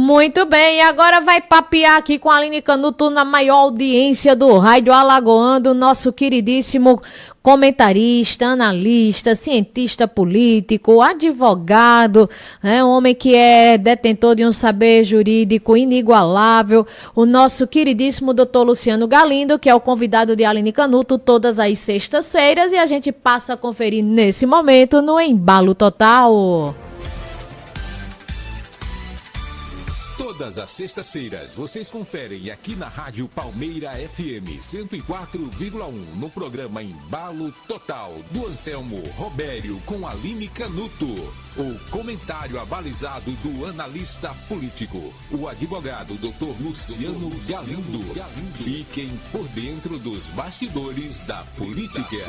Muito bem, e agora vai papear aqui com a Aline Canuto na maior audiência do Rádio Alagoano, nosso queridíssimo comentarista, analista, cientista político, advogado, um homem que é detentor de um saber jurídico inigualável, o nosso queridíssimo doutor Luciano Galindo, que é o convidado de Aline Canuto todas as sextas-feiras, e a gente passa a conferir nesse momento no Embalo Total. Todas as sextas-feiras, vocês conferem aqui na Rádio Palmeira FM 104,1, no programa Embalo Total, do Anselmo Robério com Aline Canuto. O comentário abalizado do analista político, o advogado Dr. Luciano Galindo. Fiquem por dentro dos bastidores da política.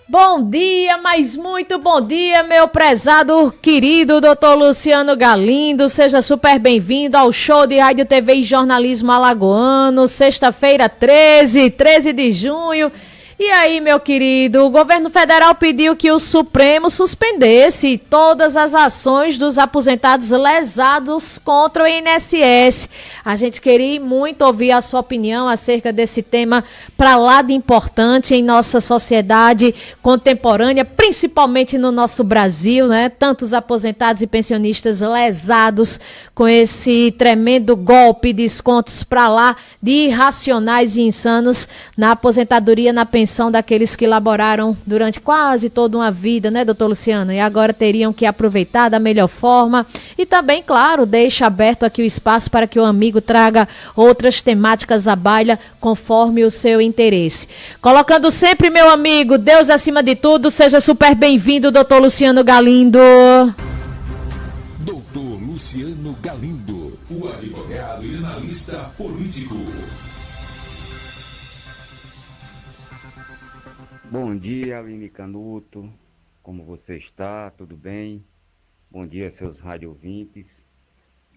Bom dia, mas muito bom dia, meu prezado, querido doutor Luciano Galindo. Seja super bem-vindo ao show de Rádio, TV e Jornalismo Alagoano, sexta-feira 13 de junho. E aí, meu querido, o governo federal pediu que o Supremo suspendesse todas as ações dos aposentados lesados contra o INSS. A gente queria muito ouvir a sua opinião acerca desse tema para lá de importante em nossa sociedade contemporânea, principalmente no nosso Brasil, né? Tantos aposentados e pensionistas lesados com esse tremendo golpe, descontos para lá de irracionais e insanos na aposentadoria, na pensão daqueles que laboraram durante quase toda uma vida, né, doutor Luciano? E agora teriam que aproveitar da melhor forma. E também, claro, deixa aberto aqui o espaço para que o amigo traga outras temáticas à baila conforme o seu interesse. Colocando sempre, meu amigo, Deus acima de tudo. Seja super bem-vindo, doutor Luciano Galindo. Doutor Luciano Galindo, o advogado e analista político. Bom dia, Aline Canuto, como você está? Tudo bem? Bom dia, seus rádio ouvintes,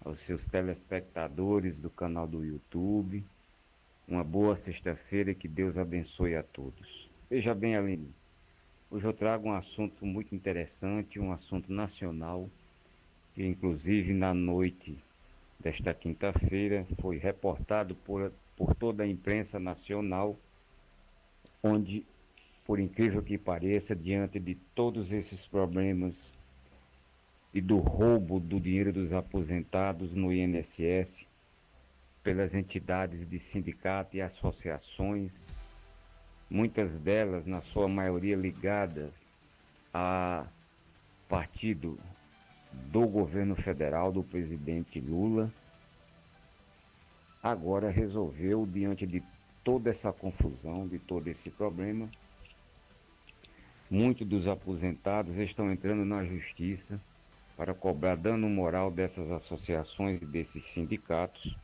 aos seus telespectadores do canal do YouTube. Uma boa sexta-feira, que Deus abençoe a todos. Veja bem, Aline, hoje eu trago um assunto muito interessante, um assunto nacional, que inclusive na noite desta quinta-feira foi reportado por toda a imprensa nacional, onde, por incrível que pareça, diante de todos esses problemas e do roubo do dinheiro dos aposentados no INSS, pelas entidades de sindicato e associações, muitas delas, na sua maioria, ligadas a partido do governo federal, do presidente Lula, agora resolveu, diante de toda essa confusão, de todo esse problema, muitos dos aposentados estão entrando na justiça para cobrar dano moral dessas associações e desses sindicatos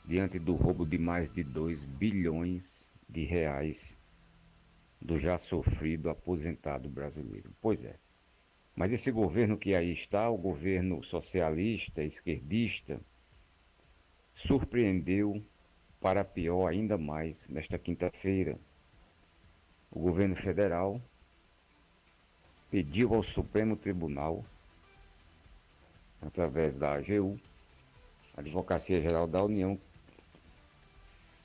diante do roubo de mais de 2 bilhões de reais do já sofrido aposentado brasileiro. Pois é, mas esse governo que aí está, o governo socialista, esquerdista, surpreendeu para pior ainda mais nesta quinta-feira. O governo federal pediu ao Supremo Tribunal, através da AGU, Advocacia Geral da União,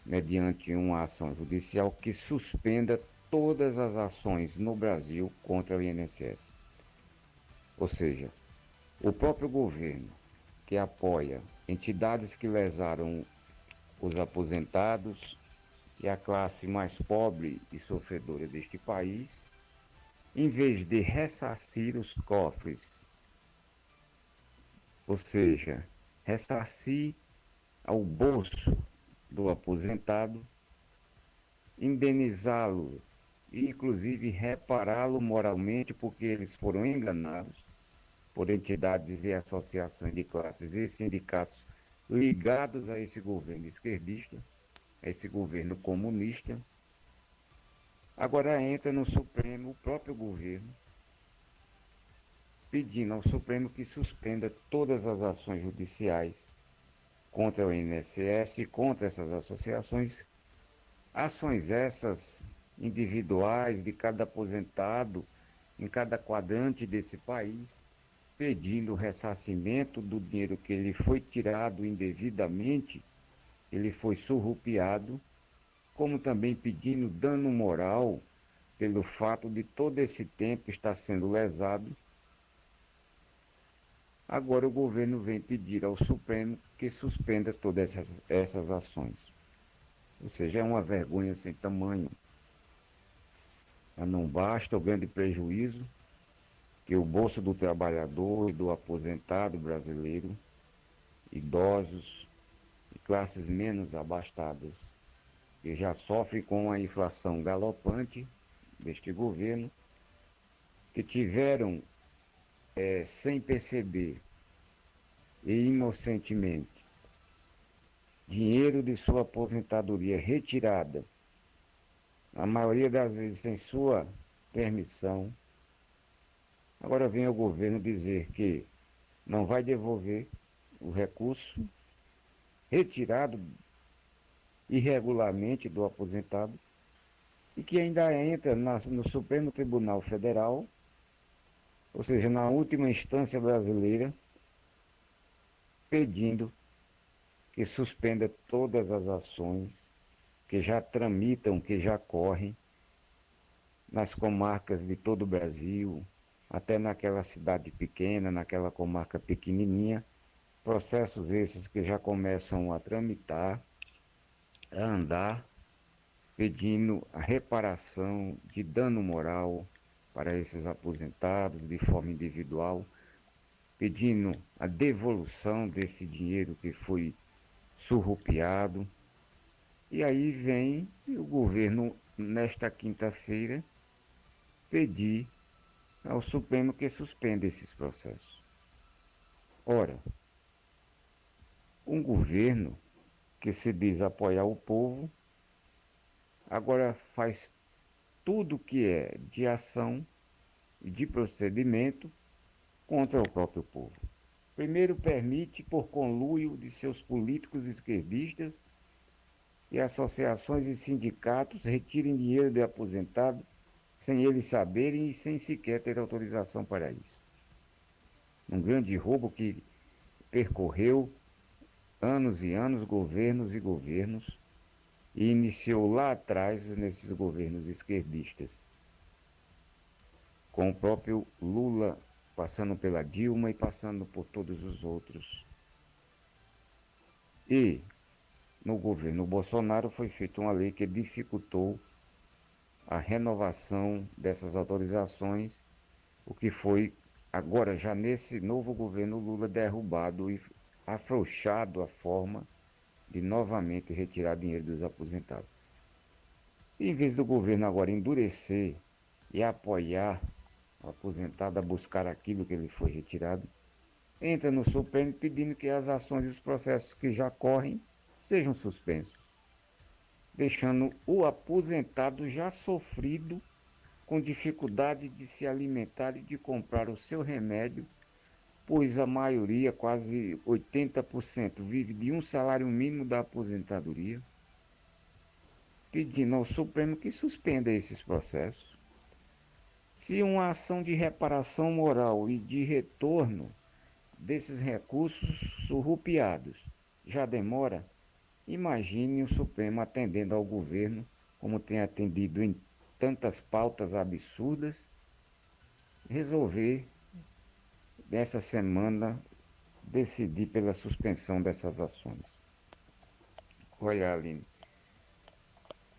mediante uma ação judicial, que suspenda todas as ações no Brasil contra o INSS. Ou seja, o próprio governo, que apoia entidades que lesaram os aposentados e a classe mais pobre e sofredora deste país, em vez de ressarcir os cofres, ou seja, ressarcir ao bolso do aposentado, indenizá-lo e inclusive repará-lo moralmente, porque eles foram enganados por entidades e associações de classes e sindicatos ligados a esse governo esquerdista, a esse governo comunista. Agora entra no Supremo o próprio governo, pedindo ao Supremo que suspenda todas as ações judiciais contra o INSS e contra essas associações, ações essas individuais de cada aposentado em cada quadrante desse país, pedindo ressarcimento do dinheiro que ele foi tirado indevidamente, ele foi surrupiado, como também pedindo dano moral pelo fato de todo esse tempo estar sendo lesado. Agora o governo vem pedir ao Supremo que suspenda todas essas ações. Ou seja, é uma vergonha sem tamanho. Mas não basta o grande prejuízo que o bolso do trabalhador e do aposentado brasileiro, idosos e classes menos abastadas, que já sofrem com a inflação galopante deste governo, que tiveram, sem perceber e inocentemente, dinheiro de sua aposentadoria retirada, a maioria das vezes sem sua permissão. Agora vem o governo dizer que não vai devolver o recurso retirado irregularmente do aposentado e que ainda entra no Supremo Tribunal Federal, ou seja, na última instância brasileira, pedindo que suspenda todas as ações que já tramitam, que já correm nas comarcas de todo o Brasil, até naquela cidade pequena, naquela comarca pequenininha, processos esses que já começam a tramitar, a andar, pedindo a reparação de dano moral para esses aposentados de forma individual, pedindo a devolução desse dinheiro que foi surrupiado. E aí vem o governo, nesta quinta-feira, pedir ao Supremo que suspenda esses processos. Ora, um governo que se diz apoiar o povo, agora faz tudo que é de ação e de procedimento contra o próprio povo. Primeiro, permite, por conluio de seus políticos esquerdistas e associações e sindicatos, retirem dinheiro de aposentado sem eles saberem e sem sequer ter autorização para isso. Um grande roubo que percorreu anos e anos, governos e governos, e iniciou lá atrás nesses governos esquerdistas, com o próprio Lula passando pela Dilma e passando por todos os outros. E no governo Bolsonaro foi feita uma lei que dificultou a renovação dessas autorizações, o que foi agora já nesse novo governo Lula derrubado e afrouxado a forma de novamente retirar dinheiro dos aposentados. E em vez do governo agora endurecer e apoiar o aposentado a buscar aquilo que ele foi retirado, entra no Supremo pedindo que as ações e os processos que já correm sejam suspensos, deixando o aposentado já sofrido, com dificuldade de se alimentar e de comprar o seu remédio, pois a maioria, quase 80%, vive de um salário mínimo da aposentadoria, pedindo ao Supremo que suspenda esses processos. Se uma ação de reparação moral e de retorno desses recursos surrupiados já demora, imagine o Supremo atendendo ao governo como tem atendido em tantas pautas absurdas, resolver nessa semana decidir pela suspensão dessas ações. Olha, Aline,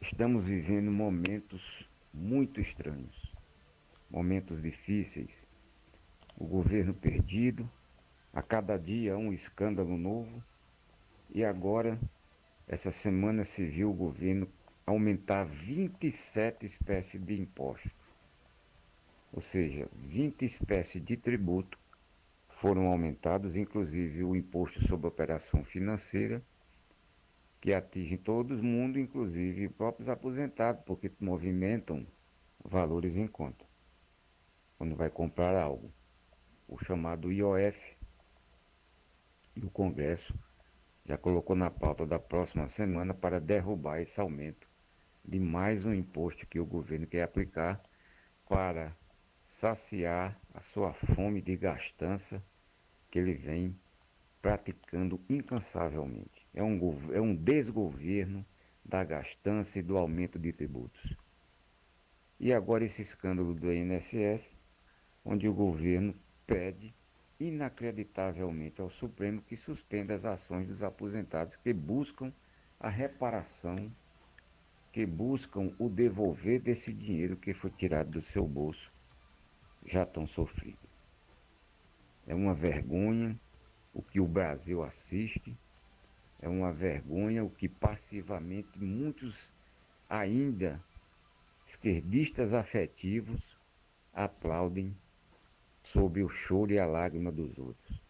estamos vivendo momentos muito estranhos, momentos difíceis, o governo perdido, a cada dia um escândalo novo, e agora, essa semana se viu o governo aumentar 27 espécies de impostos, ou seja, 20 espécies de tributo foram aumentados, inclusive o imposto sobre operação financeira, que atinge todo mundo, inclusive os próprios aposentados, porque movimentam valores em conta quando vai comprar algo. O chamado IOF, e o Congresso já colocou na pauta da próxima semana para derrubar esse aumento de mais um imposto que o governo quer aplicar para saciar a sua fome de gastança que ele vem praticando incansavelmente. É um desgoverno da gastança e do aumento de tributos. E agora esse escândalo do INSS, onde o governo pede inacreditavelmente ao Supremo que suspenda as ações dos aposentados que buscam a reparação, que buscam o devolver desse dinheiro que foi tirado do seu bolso, já tão sofrido. É uma vergonha o que o Brasil assiste, é uma vergonha o que passivamente muitos ainda esquerdistas afetivos aplaudem sob o choro e a lágrima dos outros.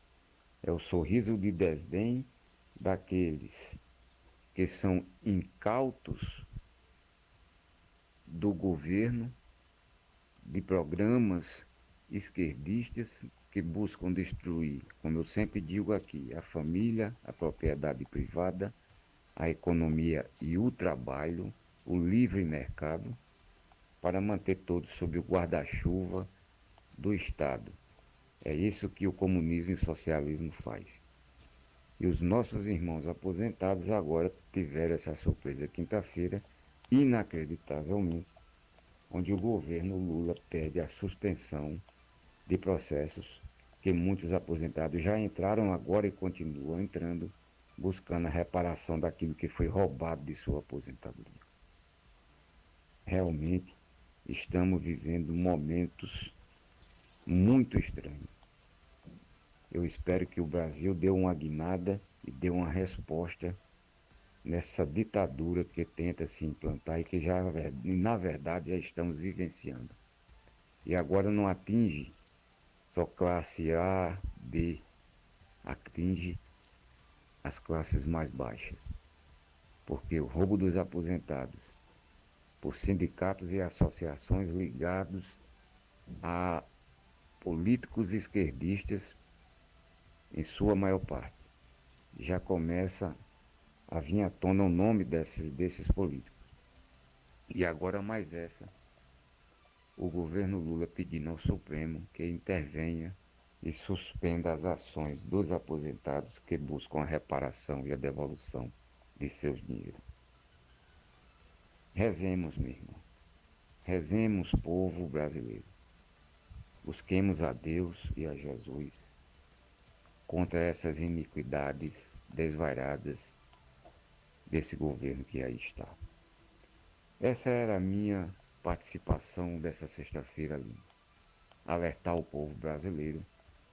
É o sorriso de desdém daqueles que são incautos do governo, de programas esquerdistas que buscam destruir, como eu sempre digo aqui, a família, a propriedade privada, a economia e o trabalho, o livre mercado, para manter todos sob o guarda-chuva do Estado. É isso que o comunismo e o socialismo faz. E os nossos irmãos aposentados agora tiveram essa surpresa quinta-feira, inacreditavelmente, onde o governo Lula pede a suspensão de processos que muitos aposentados já entraram agora e continuam entrando, buscando a reparação daquilo que foi roubado de sua aposentadoria. Realmente estamos vivendo momentos muito estranhos. Eu espero que o Brasil dê uma guinada e dê uma resposta nessa ditadura que tenta se implantar e que já, na verdade, já estamos vivenciando. E agora não atinge só classe A, B, atinge as classes mais baixas. Porque o roubo dos aposentados por sindicatos e associações ligados a políticos esquerdistas, em sua maior parte, já começa a vir à tona o nome desses políticos. E agora mais essa, o governo Lula pedindo ao Supremo que intervenha e suspenda as ações dos aposentados que buscam a reparação e a devolução de seus dinheiros. Rezemos, meu irmão. Rezemos, povo brasileiro. Busquemos a Deus e a Jesus contra essas iniquidades desvairadas desse governo que aí está. Essa era a minha participação dessa sexta-feira ali. Alertar o povo brasileiro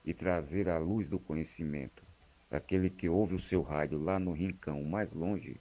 e trazer à luz do conhecimento daquele que ouve o seu rádio lá no rincão mais longe